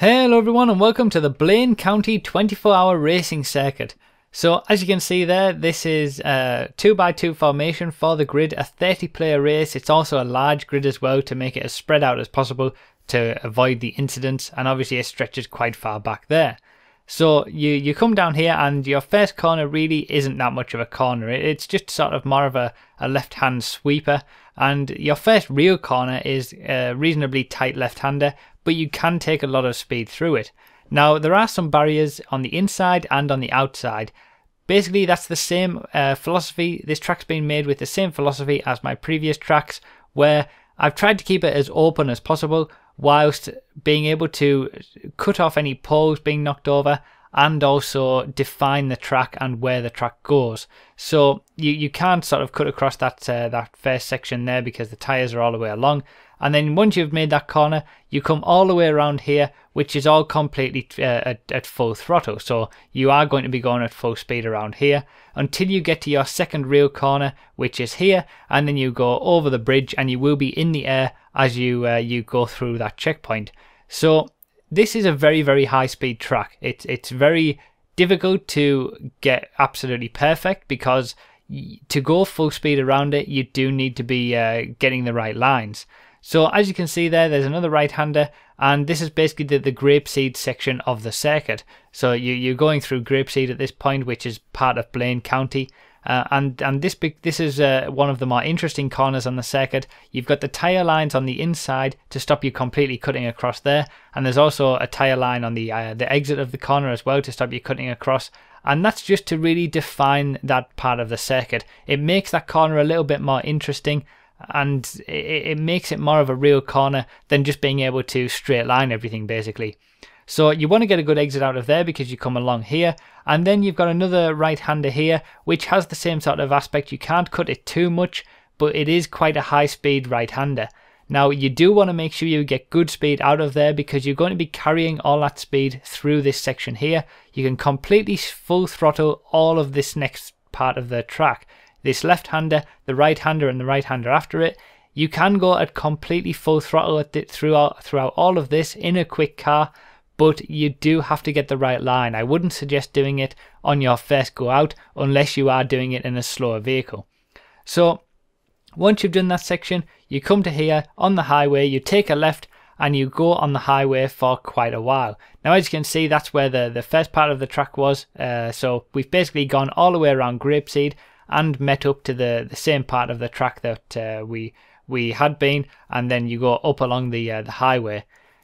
Hello everyone and welcome to the Blaine County 24-hour racing circuit. So as you can see there, this is a 2x2 formation for the grid, a 30-player race. It's also a large grid as well to make it as spread out as possible to avoid the incidents, and obviously it stretches quite far back there. So you come down here and your first corner really isn't that much of a corner. It's just sort of more of a left-hand sweeper, and your first real corner is a reasonably tight left-hander, but you can take a lot of speed through it. Now there are some barriers on the inside and on the outside. Basically that's the same philosophy. This track's been made with the same philosophy as my previous tracks, where I've tried to keep it as open as possible whilst being able to cut off any poles being knocked over and also define the track and where the track goes. So you can't sort of cut across that first section there because the tyres are all the way along. And then once you've made that corner, you come all the way around here, which is all completely at full throttle. So you are going to be going at full speed around here until you get to your second real corner, which is here, and then you go over the bridge and you will be in the air as you go through that checkpoint. So this is a very, very high speed track. It's very difficult to get absolutely perfect because to go full speed around it, you do need to be getting the right lines. So as you can see there's another right-hander, and this is basically the grapeseed section of the circuit. So you're going through grapeseed at this point, which is part of Blaine County. And this is one of the more interesting corners on the circuit. You've got the tyre lines on the inside to stop you completely cutting across there, and there's also a tyre line on the exit of the corner as well to stop you cutting across. And that's just to really define that part of the circuit. It makes that corner a little bit more interesting, and it makes it more of a real corner than just being able to straight line everything basically. So you want to get a good exit out of there because you come along here, and then you've got another right-hander here which has the same sort of aspect. You can't cut it too much, but it is quite a high-speed right-hander. Now you do want to make sure you get good speed out of there because you're going to be carrying all that speed through this section here. You can completely full throttle all of this next part of the track. This left-hander, the right-hander and the right-hander after it. You can go at completely full throttle throughout all of this in a quick car, but you do have to get the right line. I wouldn't suggest doing it on your first go out unless you are doing it in a slower vehicle. So once you've done that section, you come to here on the highway, you take a left and you go on the highway for quite a while. Now as you can see, that's where the first part of the track was. So we've basically gone all the way around Grapeseed and met up to the same part of the track that we had been, and then you go up along the highway.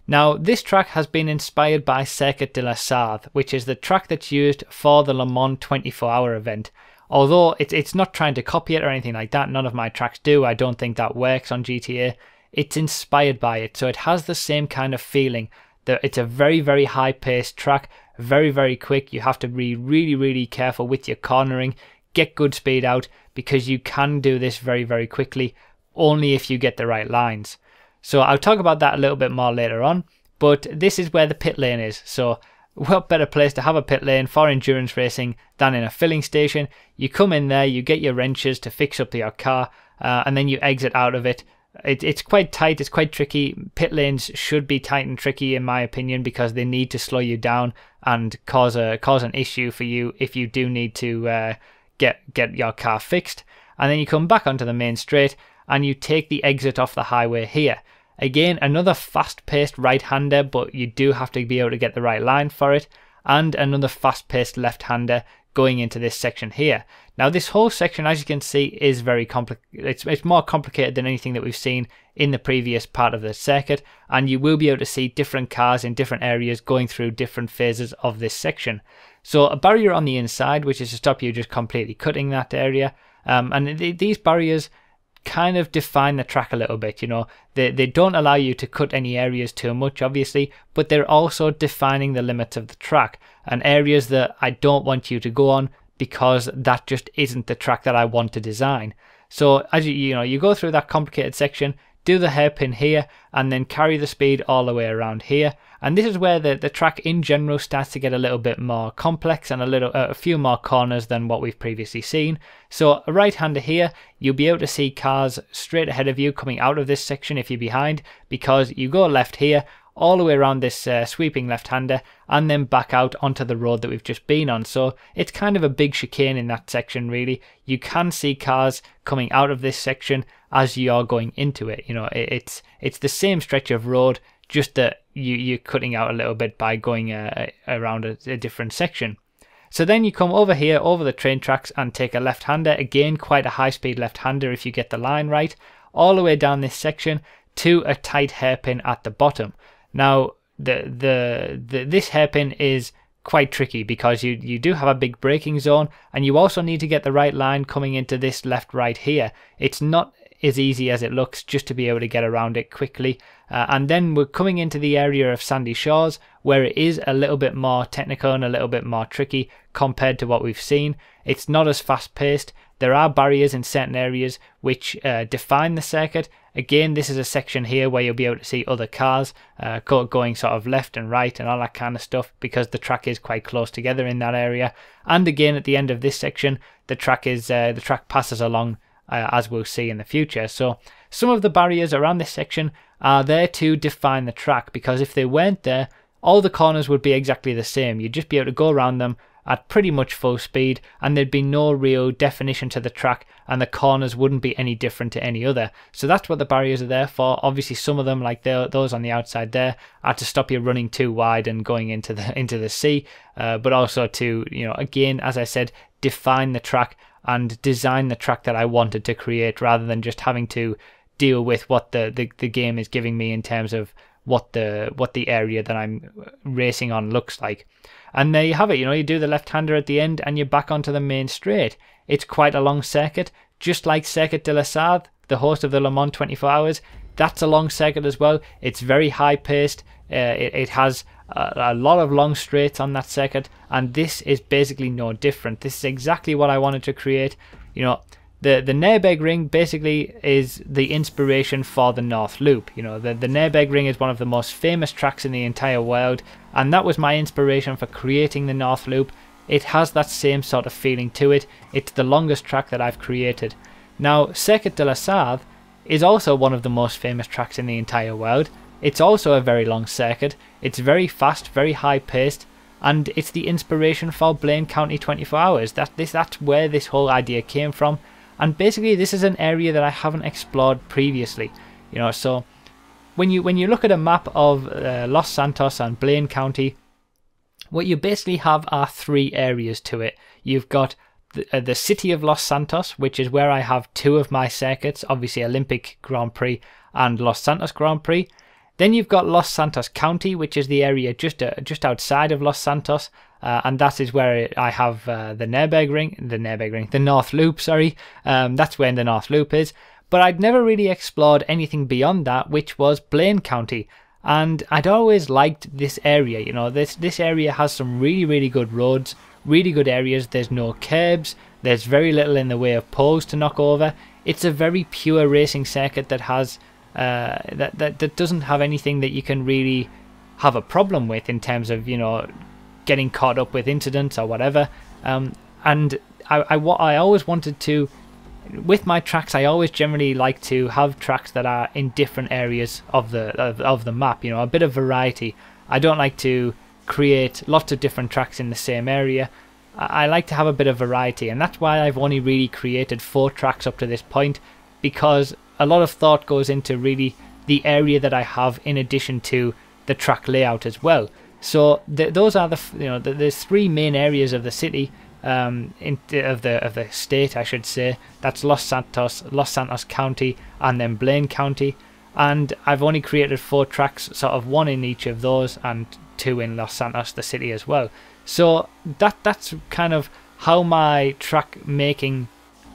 Now this track has been inspired by Circuit de la Sarthe, which is the track that's used for the Le Mans 24-hour event. Although it's not trying to copy it or anything like that, none of my tracks do. I don't think that works on GTA. It's inspired by it, so it has the same kind of feeling. It's a very, very high-paced track, very, very quick. You have to be really, really careful with your cornering. Get good speed out because you can do this very, very quickly only if you get the right lines. So I'll talk about that a little bit more later on, but this is where the pit lane is. So what better place to have a pit lane for endurance racing than in a filling station? You come in there, you get your wrenches to fix up your car, and then you exit out of it. It's quite tight, it's quite tricky. Pit lanes should be tight and tricky in my opinion because they need to slow you down and cause an issue for you if you do need to get your car fixed. And then you come back onto the main straight and you take the exit off the highway here. Again, another fast-paced right-hander, but you do have to be able to get the right line for it, and another fast-paced left-hander going into this section here. Now this whole section, as you can see, is very complicated. It's more complicated than anything that we've seen in the previous part of the circuit, and you will be able to see different cars in different areas going through different phases of this section. So a barrier on the inside, which is to stop you just completely cutting that area, and these barriers kind of define the track a little bit. You know, they don't allow you to cut any areas too much obviously, but they're also defining the limits of the track and areas that I don't want you to go on because that just isn't the track that I want to design. So as you go through that complicated section, do the hairpin here and then carry the speed all the way around here, and this is where the track in general starts to get a little bit more complex and a few more corners than what we've previously seen. So a right-hander here, you'll be able to see cars straight ahead of you coming out of this section if you're behind, because you go left here, all the way around this sweeping left-hander, and then back out onto the road that we've just been on. So it's kind of a big chicane in that section, really. You can see cars coming out of this section as you are going into it. You know, it's the same stretch of road, just that you're cutting out a little bit by going around a different section. So then you come over here, over the train tracks, and take a left-hander. Again, quite a high-speed left-hander if you get the line right, all the way down this section to a tight hairpin at the bottom. Now, this hairpin is quite tricky because you do have a big braking zone, and you also need to get the right line coming into this left-right here. It's not as easy as it looks just to be able to get around it quickly. And then we're coming into the area of Sandy Shores, where it is a little bit more technical and a little bit more tricky compared to what we've seen. It's not as fast-paced. There are barriers in certain areas which define the circuit. Again, this is a section here where you'll be able to see other cars going sort of left and right and all that kind of stuff, because the track is quite close together in that area. And again, at the end of this section, the track passes along, as we'll see in the future. So some of the barriers around this section are there to define the track, because if they weren't there, all the corners would be exactly the same. You'd just be able to go around them at pretty much full speed, and there'd be no real definition to the track, and the corners wouldn't be any different to any other. So that's what the barriers are there for. Obviously, some of them, like those on the outside there, are to stop you running too wide and going into the sea, but also to, you know, again, as I said, define the track and design the track that I wanted to create, rather than just having to deal with what the game is giving me in terms of what the area that I'm racing on looks like. And there you have it. You know, you do the left-hander at the end and you're back onto the main straight. It's quite a long circuit, just like Circuit de la Sarthe, the host of the Le Mans 24 Hours. That's a long circuit as well. It's very high-paced. It has a lot of long straights on that circuit, and this is basically no different. This is exactly what I wanted to create. You know, the Nürburgring basically is the inspiration for the North Loop. You know, the Nürburgring is one of the most famous tracks in the entire world, and that was my inspiration for creating the North Loop. It has that same sort of feeling to it. It's the longest track that I've created. Now, Circuit de la Sarthe is also one of the most famous tracks in the entire world. It's also a very long circuit. It's very fast, very high paced, and it's the inspiration for Blaine County 24 Hours. That's where this whole idea came from. And basically, this is an area that I haven't explored previously. You know, so when you look at a map of Los Santos and Blaine County, what you basically have are three areas to it. You've got the city of Los Santos, which is where I have two of my circuits, obviously Olympic Grand Prix and Los Santos Grand Prix. Then you've got Los Santos County, which is the area just outside of Los Santos, and that is where I have the North Loop, sorry. That's where the North Loop is. But I'd never really explored anything beyond that, which was Blaine County. And I'd always liked this area. You know, this area has some really, really good roads, really good areas. There's no curbs. There's very little in the way of poles to knock over. It's a very pure racing circuit that has that doesn't have anything that you can really have a problem with in terms of, you know, getting caught up with incidents or whatever. And I always wanted to, with my tracks, I always generally like to have tracks that are in different areas of the map, you know, a bit of variety. I don't like to create lots of different tracks in the same area. I like to have a bit of variety, and that's why I've only really created 4 tracks up to this point, because a lot of thought goes into really the area that I have in addition to the track layout as well. So those are there's 3 main areas of the city, of the state, I should say. That's Los Santos County, and then Blaine County. And I've only created 4 tracks, sort of 1 in each of those, and 2 in Los Santos, the city, as well. So that's kind of how my track making.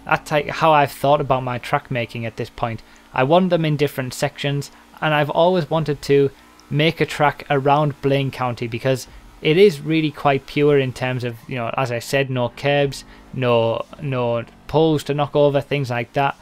That's how I've thought about my track making at this point. I want them in different sections, and I've always wanted to make a track around Blaine County because it is really quite pure in terms of, you know, as I said, no curbs, no poles to knock over, things like that.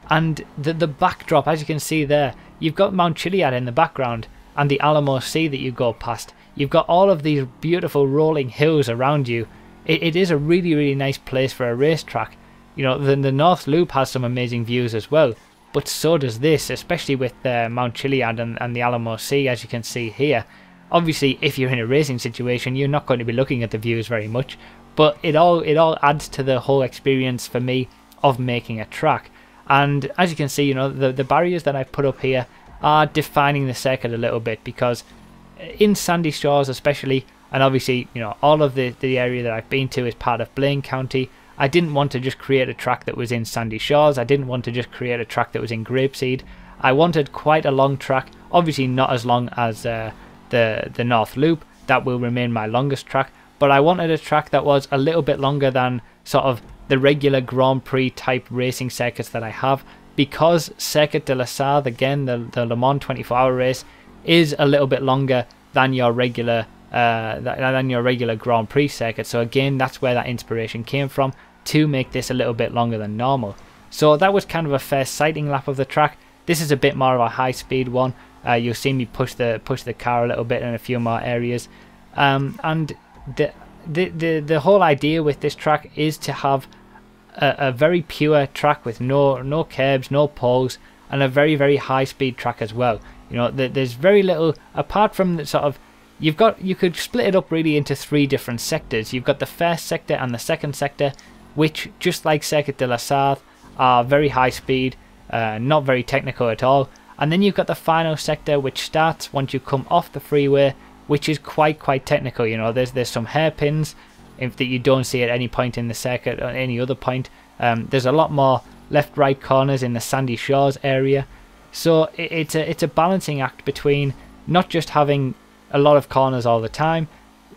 And the backdrop, as you can see there, you've got Mount Chiliad in the background and the Alamo Sea that you go past. You've got all of these beautiful rolling hills around you. It is a really, really nice place for a racetrack. You know, the North Loop has some amazing views as well. but so does this, especially with Mount Chiliad and the Alamo Sea, as you can see here. Obviously, if you're in a racing situation, you're not going to be looking at the views very much, but it all adds to the whole experience for me of making a track. And as you can see, you know, the barriers that I've put up here are defining the circuit a little bit, because in Sandy Shores especially, and obviously, you know, all of the area that I've been to is part of Blaine County. I didn't want to just create a track that was in Sandy Shores. I didn't want to just create a track that was in Grapeseed. I wanted quite a long track, obviously not as long as the North Loop. That will remain my longest track, but I wanted a track that was a little bit longer than sort of the regular Grand Prix type racing circuits that I have, because Circuit de la Sarthe, again, the Le Mans 24-hour race, is a little bit longer than your regular Grand Prix circuit. So again, that's where that inspiration came from, to make this a little bit longer than normal. So that was kind of a first sighting lap of the track. This is a bit more of a high speed one. You'll see me push the car a little bit in a few more areas, and the whole idea with this track is to have a very pure track with no curbs, no poles, and a very high speed track as well. You know, there's very little apart from the sort of, you could split it up really into 3 different sectors. You've got the first sector and the second sector, which, just like Circuit de la Sarthe, are very high speed, not very technical at all. And then you've got the final sector, which starts once you come off the freeway, which is quite technical. You know, there's some hairpins that you don't see at any point in the circuit or any other point. There's a lot more left-right corners in the Sandy Shores area. So it's a balancing act between not just having a lot of corners all the time,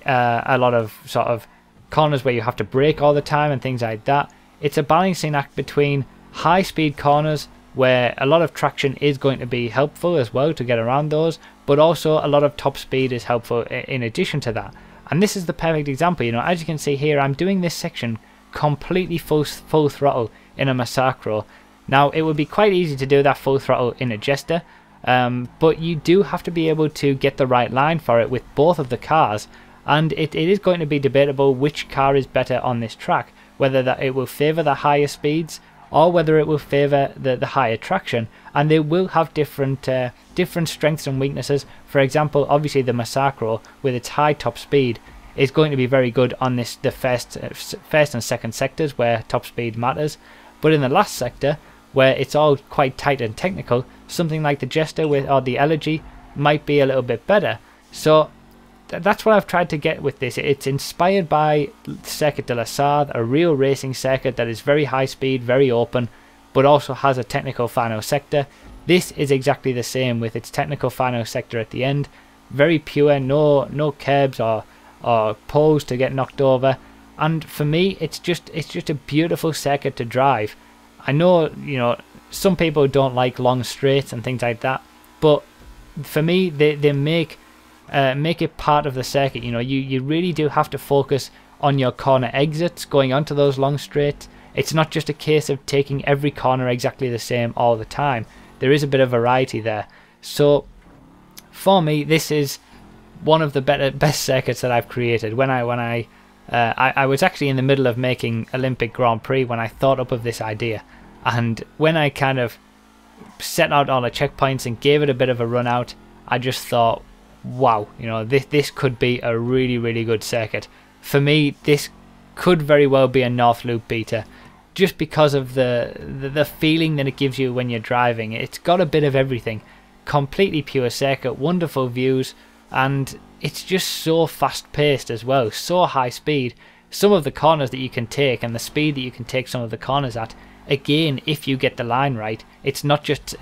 a lot of sort of corners where you have to brake all the time and things like that. It's a balancing act between high-speed corners, where a lot of traction is going to be helpful as well to get around those, but also a lot of top speed is helpful in addition to that. And this is the perfect example. You know, as you can see here, I'm doing this section completely full throttle in a Massacro. Now, it would be quite easy to do that full throttle in a Jester, but you do have to be able to get the right line for it with both of the cars, and it is going to be debatable which car is better on this track, whether that it will favour the higher speeds or whether it will favour the higher traction, and they will have different strengths and weaknesses. For example, obviously the Massacro, with its high top speed, is going to be very good on the first and second sectors where top speed matters, but in the last sector, where it's all quite tight and technical, something like the Jester or the Elegy might be a little bit better. So that's what I've tried to get with this. It's inspired by Circuit de la Sarthe, a real racing circuit that is very high speed, very open, but also has a technical final sector. This is exactly the same, with its technical final sector at the end. Very pure, no curbs or poles to get knocked over. And for me, it's just a beautiful circuit to drive. I know, you know, some people don't like long straights and things like that, but for me, they make it part of the circuit. You know, you really do have to focus on your corner exits going onto those long straights. It's not just a case of taking every corner exactly the same all the time. There is a bit of variety there. So for me, this is one of the best circuits that I've created. When I was actually in the middle of making Olympic Grand Prix when I thought up of this idea, and when I kind of set out all the checkpoints and gave it a bit of a run out, I just thought, wow, you know, this could be a really good circuit. For me, this could very well be a North Loop beater, just because of the feeling that it gives you when you're driving. It's got a bit of everything. Completely pure circuit, wonderful views, and it's just so fast paced as well, so high speed. Some of the corners that you can take and the speed that you can take some of the corners at, again, if you get the line right, it's not just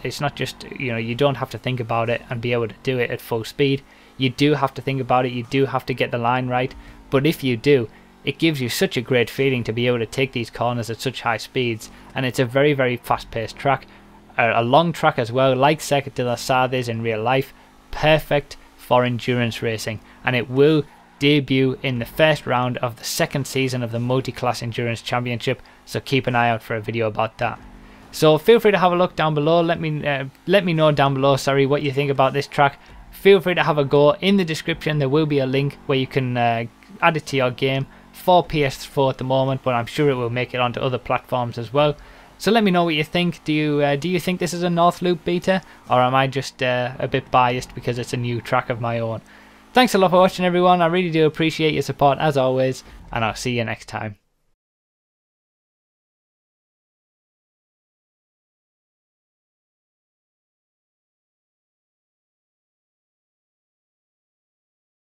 you know, you don't have to think about it and be able to do it at full speed. You do have to think about it, you do have to get the line right, but if you do, it gives you such a great feeling to be able to take these corners at such high speeds. And it's a very fast paced track, a long track as well, like Circuit de la Sarthe is in real life. Perfect for endurance racing, and it will debut in the first round of the second season of the Multi-Class Endurance Championship, so keep an eye out for a video about that. So feel free to have a look down below. Let me know down below, sorry, what you think about this track. Feel free to have a go. In the description there will be a link where you can add it to your game for PS4 at the moment, but I'm sure it will make it onto other platforms as well. So let me know what you think. Do you think this is a North Loop beater, or am I just a bit biased because it's a new track of my own? Thanks a lot for watching, everyone. I really do appreciate your support as always, and I'll see you next time.